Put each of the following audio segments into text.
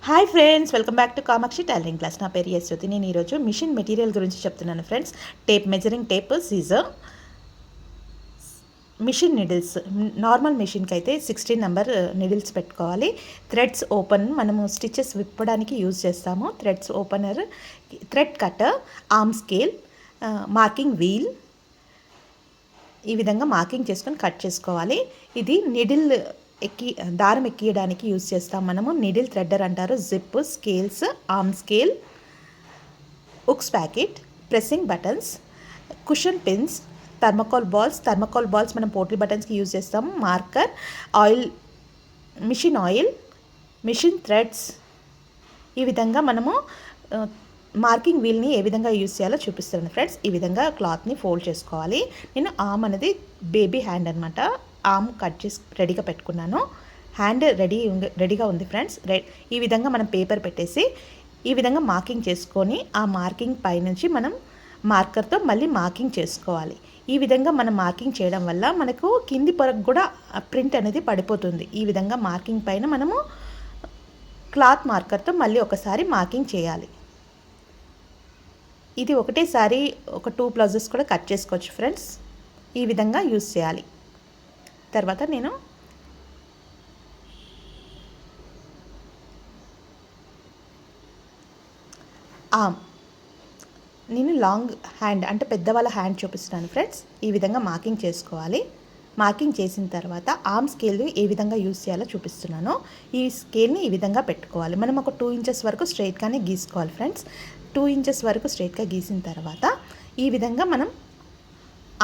Hi friends, welcome back to Kamakshi tailoring class. నా పేరు యశ్వతి. నేను ఈరోజు మిషన్ మెటీరియల్ గురించి చెప్తున్నాను friends. Measuring tape, scissor, machine needles. Normal మిషన్కి అయితే 16 నెంబర్ నిడిల్స్ పెట్టుకోవాలి. థ్రెడ్స్ ఓపెన్ మనము స్టిచెస్ విప్పడానికి యూజ్ చేస్తాము. Threads opener, thread cutter, arm scale, marking wheel, ఈ విధంగా మార్కింగ్ చేసుకొని కట్ చేసుకోవాలి. ఇది నిడిల్ దారం ఎక్కియడానికి యూజ్ చేస్తాం మనము. నీడిల్ థ్రెడ్డర్ అంటారు. Zip, scales, arm scale, hooks packet, pressing buttons, cushion pins, thermocol balls మనం పోట్లీ బటన్స్కి యూజ్ చేస్తాము. Marker, oil, machine threads. ఈ విధంగా మనము మార్కింగ్ వీల్ని ఏ విధంగా యూజ్ చేయాలో చూపిస్తాను ఫ్రెండ్స్. ఈ విధంగా క్లాత్ని ఫోల్డ్ చేసుకోవాలి. నేను ఆర్మ్ అనేది బేబీ హ్యాండ్ అనమాట. ఆర్మ్ కట్ చేసి రెడీగా పెట్టుకున్నాను. హ్యాండ్ రెడీగా ఉంది ఫ్రెండ్స్. ఈ విధంగా మనం పేపర్ పెట్టేసి ఈ విధంగా మార్కింగ్ చేసుకొని ఆ మార్కింగ్ పైనుంచి మనం మార్కర్తో మళ్ళీ మార్కింగ్ చేసుకోవాలి. ఈ విధంగా మనం మార్కింగ్ చేయడం వల్ల మనకు కింది పొరకు కూడా ప్రింట్ అనేది పడిపోతుంది. ఈ విధంగా మార్కింగ్ పైన మనము క్లాత్ మార్కర్తో మళ్ళీ ఒకసారి మార్కింగ్ చేయాలి. ఇది ఒకటేసారి ఒక 2 బ్లౌజెస్ కూడా కట్ చేసుకోవచ్చు ఫ్రెండ్స్. ఈ విధంగా యూజ్ చేయాలి. తర్వాత నేను లాంగ్ హ్యాండ్ అంటే పెద్దవాళ్ళ హ్యాండ్ చూపిస్తున్నాను ఫ్రెండ్స్. ఈ విధంగా మార్కింగ్ చేసుకోవాలి. మార్కింగ్ చేసిన తర్వాత ఆర్మ్ స్కేల్ ఏ విధంగా యూజ్ చేయాలో చూపిస్తున్నాను. ఈ స్కేల్ని ఈ విధంగా పెట్టుకోవాలి. మనం ఒక 2 ఇంచెస్ వరకు స్ట్రైట్గానే గీసుకోవాలి ఫ్రెండ్స్. 2 ఇంచెస్ వరకు స్ట్రైట్గా గీసిన తర్వాత ఈ విధంగా మనం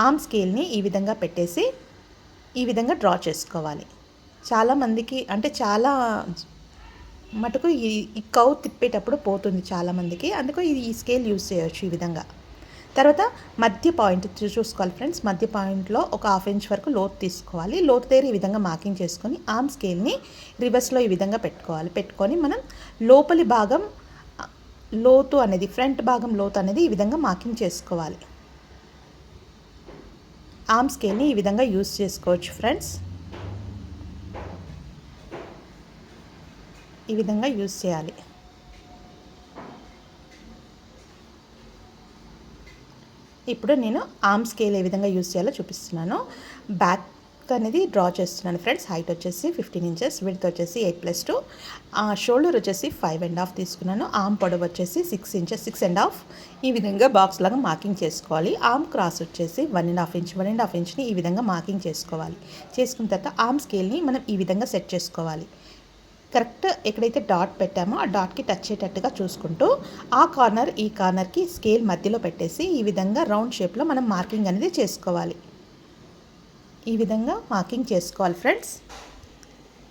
ఆర్మ్ స్కేల్ని ఈ విధంగా పెట్టేసి ఈ విధంగా డ్రా చేసుకోవాలి. చాలామందికి అంటే చాలా మటుకు ఈ కవ్ తిప్పేటప్పుడు పోతుంది చాలామందికి. అందుకు ఈ స్కేల్ యూజ్ చేయవచ్చు ఈ విధంగా. తర్వాత మధ్య పాయింట్ చూసుకోవాలి ఫ్రెండ్స్. మధ్య పాయింట్లో ఒక 1/2 ఇంచ్ వరకు లోతు తీసుకోవాలి. లోతు దగ్గర ఈ విధంగా మార్కింగ్ చేసుకొని ఆర్మ్ స్కేల్ని రివర్స్లో ఈ విధంగా పెట్టుకొని మనం లోపలి భాగం లోతు అనేది, ఫ్రంట్ భాగం లోతు అనేది ఈ విధంగా మార్కింగ్ చేసుకోవాలి. ఆర్మ్ స్కేల్ని ఈ విధంగా యూజ్ చేసుకోవచ్చు ఫ్రెండ్స్. ఈ విధంగా యూజ్ చేయాలి. ఇప్పుడు నేను ఆర్మ్ స్కేల్ ఏ విధంగా యూజ్ చేయాలో చూపిస్తున్నాను. బ్యాక్ అనేది డ్రా చేస్తున్నాను ఫ్రెండ్స్. హైట్ వచ్చేసి 15 ఇంచెస్, విడ్త్ వచ్చేసి 8+2, షోల్డర్ వచ్చేసి 5.5 తీసుకున్నాను. ఆర్మ్ పొడవు వచ్చేసి 6 ఇంచెస్, 6.5. ఈ విధంగా బాక్స్ లాగా మార్కింగ్ చేసుకోవాలి. ఆర్మ్ క్రాస్ వచ్చేసి 1.5 ఇంచ్ని ఈ విధంగా మార్కింగ్ చేసుకోవాలి. చేసుకున్న తర్వాత ఆర్మ్ స్కేల్ని మనం ఈ విధంగా సెట్ చేసుకోవాలి. కరెక్ట్ ఎక్కడైతే డాట్ పెట్టామో ఆ డాట్కి టచ్ అయ్యేటట్టుగా చూసుకుంటూ ఆ కార్నర్ ఈ కార్నర్కి స్కేల్ మధ్యలో పెట్టేసి ఈ విధంగా రౌండ్ షేప్లో మనం మార్కింగ్ అనేది చేసుకోవాలి. ఈ విధంగా మార్కింగ్ చేసుకోవాలి ఫ్రెండ్స్.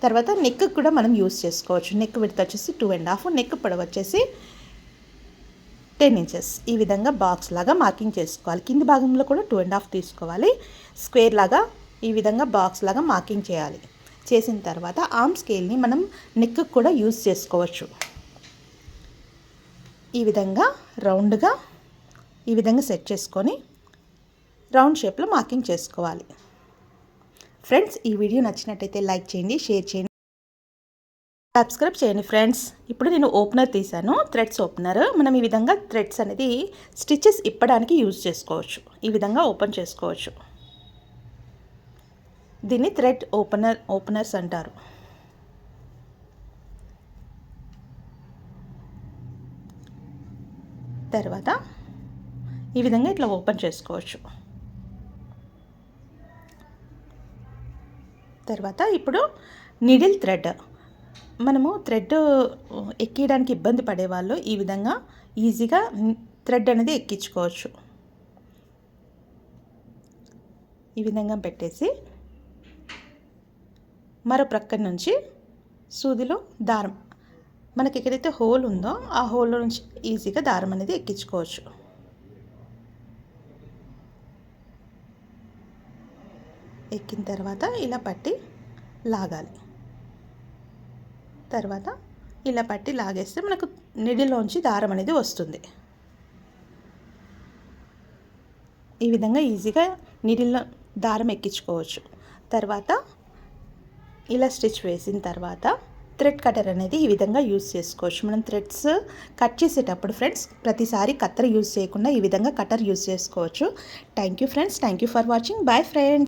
తర్వాత నెక్ కూడా మనం యూజ్ చేసుకోవచ్చు. నెక్ విడ్త్ వచ్చేసి 2.5, నెక్ పొడవు వచ్చేసి 10 ఇంచెస్. ఈ విధంగా బాక్స్ లాగా మార్కింగ్ చేసుకోవాలి. కింది భాగంలో కూడా 2.5 తీసుకోవాలి. స్క్వేర్ లాగా ఈ విధంగా బాక్స్ లాగా మార్కింగ్ చేయాలి. చేసిన తర్వాత ఆర్మ్ స్కేల్ని మనం నెక్ కూడా యూజ్ చేసుకోవచ్చు. ఈ విధంగా రౌండ్గా ఈ విధంగా సెట్ చేసుకొని రౌండ్ షేప్లో మార్కింగ్ చేసుకోవాలి. ఫ్రెండ్స్, ఈ వీడియో నచ్చినట్టయితే లైక్ చేయండి, షేర్ చేయండి, సబ్స్క్రైబ్ చేయండి ఫ్రెండ్స్. ఇప్పుడు నేను ఓపెనర్ తీసాను, థ్రెడ్స్ ఓపెనర్. మనం ఈ విధంగా థ్రెడ్స్ అనేది స్టిచెస్ ఇప్పడానికి యూజ్ చేసుకోవచ్చు. ఈ విధంగా ఓపెన్ చేసుకోవచ్చు. దీన్ని థ్రెడ్ ఓపెనర్స్ అంటారు. తర్వాత ఈ విధంగా ఇట్లా ఓపెన్ చేసుకోవచ్చు. తర్వాత ఇప్పుడు నీడిల్ థ్రెడ్, మనము థ్రెడ్ ఎక్కియడానికి ఇబ్బంది పడేవాళ్ళు ఈ విధంగా ఈజీగా థ్రెడ్ అనేది ఎక్కించుకోవచ్చు. ఈ విధంగా పెట్టేసి మరో ప్రక్క నుంచి సూదిలో దారం, మనకి ఎక్కడైతే హోల్ ఉందో ఆ హోల్లో నుంచి ఈజీగా దారం అనేది ఎక్కించుకోవచ్చు. ఎక్కిన తర్వాత ఇలా పట్టి లాగాలి. తర్వాత ఇలా పట్టి లాగేస్తే మనకు నిడిలోంచి దారం అనేది వస్తుంది. ఈ విధంగా ఈజీగా నిడిల్లో దారం ఎక్కించుకోవచ్చు. తర్వాత ఇలా స్టిచ్ వేసిన తర్వాత థ్రెడ్ కటర్ అనేది ఈ విధంగా యూస్ చేసుకోవచ్చు. మనం థ్రెడ్స్ కట్ చేసేటప్పుడు ఫ్రెండ్స్ ప్రతిసారి కత్తెర యూస్ చేయకుండా ఈ విధంగా కటర్ యూస్ చేసుకోవచ్చు. Thank you friends. Thank you for watching. Bye friends.